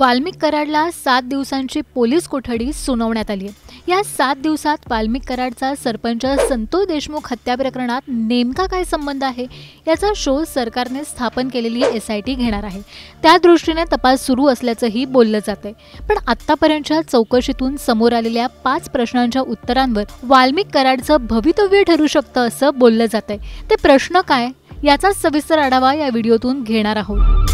वाल्मिक कराडला 7 दिवसांची पोलीस कोठडी सुनावण्यात आली आहे। या 7 दिवसात वाल्मिक कराडचा सरपंच संतोष देशमुख हत्या प्रकरणात नेमका काय संबंध आहे याचा शोध सरकारने स्थापन केलेली SIT घेणार आहे। त्या दृष्टीने तपास सुरू असल्याचंही बोललं जातंय। पण आतापर्यंतच्या चौकशीतून समोर आलेल्या 5 प्रश्नांच्या उत्तरांवर वाल्मिक कराडचं भवितव्य ठरू शकतं असं बोललं जातंय। ते प्रश्न काय याचा सविस्तर आढावा या व्हिडिओतून घेणार आहोत।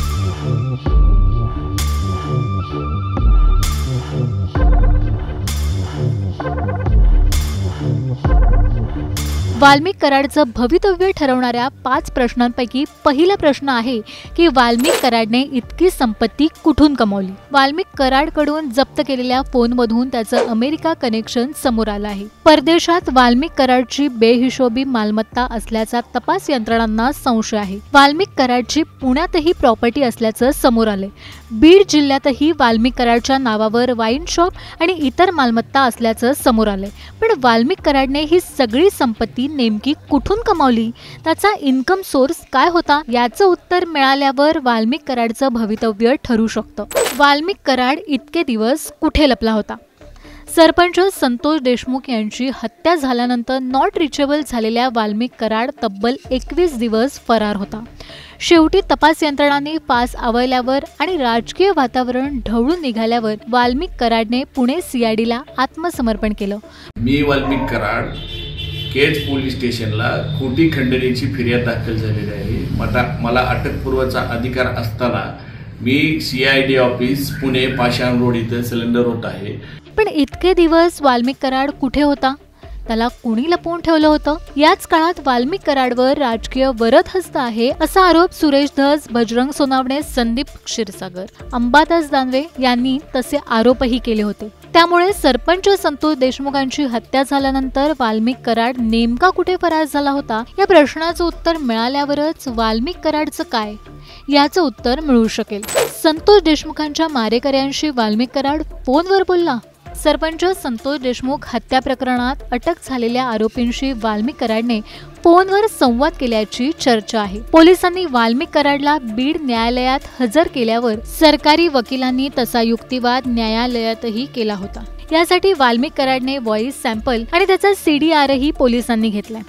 वाल्मिक कराडचं भवितव्य ठरवणाऱ्या 5 प्रश्नांपैकी पहिला प्रश्न आहे की वाल्मिक कराडने इतकी संपत्ती कुठून कमावली। वाल्मिक कराडकडून जप्त केलेल्या फोनमधून त्याचं अमेरिका कनेक्शन समोर आलं आहे। परदेशात वाल्मिक कराडची बेहिशोबी मालमत्ता असल्याचा तपास यंत्रणांना संशय आहे। वाल्मिक कराडची पुण्यातही प्रॉपर्टी असल्याचं समोर आलंय। बीड जिल्ह्यातही वाल्मिक कराडच्या नावावर वाईन शॉप आणि इतर मालमत्ता असल्याचं समोर आलंय। पण वाल्मिक कराडने ही सगळी संपत्ती नेमकी कुठून कमावली, त्याचा इन्कम सोर्स काय होता याचं उत्तर मिळाल्यावर वाल्मिक कराडचं भवितव्य ठरू शकतं। वाल्मिक कराड इतके दिवस कुठे लपला होता? सरपंच संतोष देशमुख यांची हत्या झाल्यानंतर नॉट रिचेबल झालेल्या वाल्मिक कराड तब्बल 21 दिवस फरार होता। शेवटी तपास यंत्रणांनी फास आवळल्यावर आणि राजकीय वातावरण ढवळून निघाल्यावर वाल्मिक कराडने पुणे CIDला आत्मसमर्पण केलं। मी वाल्मिक कराड केज पोलीस स्टेशनला खोटी खंडणीची फिर्याद दाखल झालेली आहे। मला अटकपूर्वचा अधिकार असताना मी CID ऑफिस पुणे पाषाण रोड इथे सिलेंडर होत आहे। पण इतके दिवस वाल्मिक कराड कुठे होता? त्याला कुणी लपवून ठेवलं होतं? याच काळात वाल्मिक कराडवर राजकीय वरदहस्त आहे असा आरोप सुरेश धस, बजरंग सोनावणे, संदीप क्षीरसागर, अंबादास दानवे यांनी तसे आरोपही केले होते। त्यामुळे सरपंच संतोष देशमुखांची हत्या झाल्यानंतर वाल्मिक कराड नेमका कुठे फरार झाला होता या प्रश्नाचं उत्तर मिळाल्यावरच वाल्मिक कराडचं काय याचं उत्तर मिळू शकेल। संतोष देशमुखांच्या मारेकऱ्यांशी वाल्मिक कराड फोनवर बोलला। सरपंच संतोष देशमुख हत्या प्रकरणात अटक झालेल्या आरोपींशी वाल्मिक कराडने फोनवर संवाद केल्याची चर्चा आहे। पोलिसांनी वाल्मिक कराडला बीड न्यायालयात हजर केल्यावर सरकारी वकिलांनी तसा युक्तिवाद न्यायालयातही केला होता। यासाठी वाल्मिक कराडने व्हॉइस सॅम्पल आणि त्याचा CDRही पोलिसांनी घेतलाय।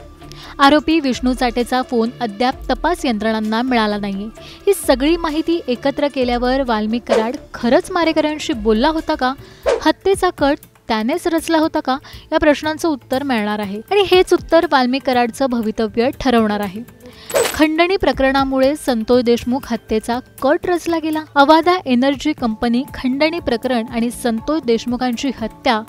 आरोपी विष्णू चाटेचा फोन अद्याप तपास यंत्रणांना मिळाला नाहीये। ही सगळी माहिती एकत्र केल्यावर वाल्मिक कराड खरंच मारेकऱ्यांशी बोलला होता का? हत्येचा कट त्यानेच रचला होता का या प्रश्नांचं उत्तर मिळणार आहे आणि हेच उत्तर वाल्मिक कराडचं भवितव्य ठरवणार आहे। खंडणी प्रकरणामुळे संतोष देशमुख हत्येचा कट रचला गेला। अवादा एनर्जी कंपनी खंडणी प्रकरण आणि संतोष देशमुखांची हत्या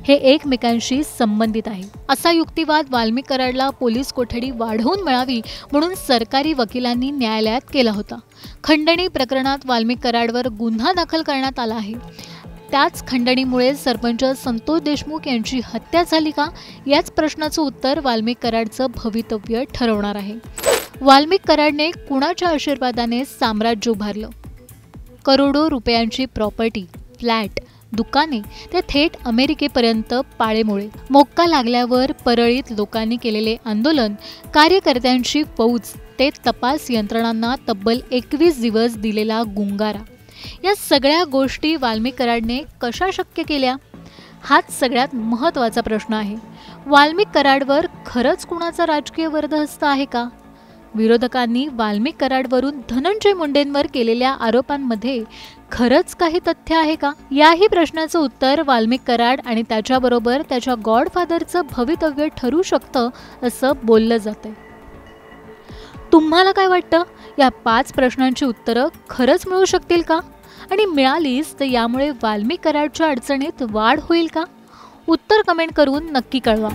हे एकमेकांशी संबंधित आहे असा युक्तिवाद वाल्मिक कराडला पोलीस कोठडी वाढवून मिळावी म्हणून सरकारी वकिलांनी न्यायालयात केला होता। खंडणी प्रकरणात वाल्मिक कराडवर गुन्हा दाखल करण्यात आला आहे। त्याच खंडणीमुळे सरपंच संतोष देशमुख यांची हत्या झाली का याच प्रश्नाचं उत्तर वाल्मिक कराडचं भवितव्य ठरवणार आहे। वाल्मिक कराडने कुणाच्या आशीर्वादाने साम्राज्य उभारलं? करोडो रुपयांची प्रॉपर्टी, फ्लॅट, दुकाने ते थेट अमेरिकेपर्यंत पाळेमुळे। मोक्का लागल्यावर परळीत लोकांनी केलेले आंदोलन, कार्यकर्त्यांची फौज ते तपास यंत्रणांना तब्बल 21 दिवस दिलेला गुंगारा, या सगळ्या गोष्टी वाल्मिक कराडने कशा शक्य केल्या? हाच सगळ्यात महत्त्वाचा प्रश्न आहे। वाल्मिक कराडवर खरंच कुणाचा राजकीय वरदहस्त आहे का? विरोधकांनी वाल्मिक कराडवरून धनंजय मुंडेंवर केलेल्या आरोपांमध्ये खरंच काही तथ्य आहे का? याही प्रश्नाचं उत्तर वाल्मिक कराड आणि त्याच्याबरोबर त्याच्या गॉडफादरचं भवितव्य ठरू शकतं असं बोललं जातंय। तुम्हाला काय वाटतं? या 5 प्रश्नांची उत्तरं खरंच मिळू शकतील का? आणि मिळालीच तर यामुळे वाल्मिक कराडच्या अडचणीत वाढ होईल का? उत्तर कमेंट करून नक्की कळवा।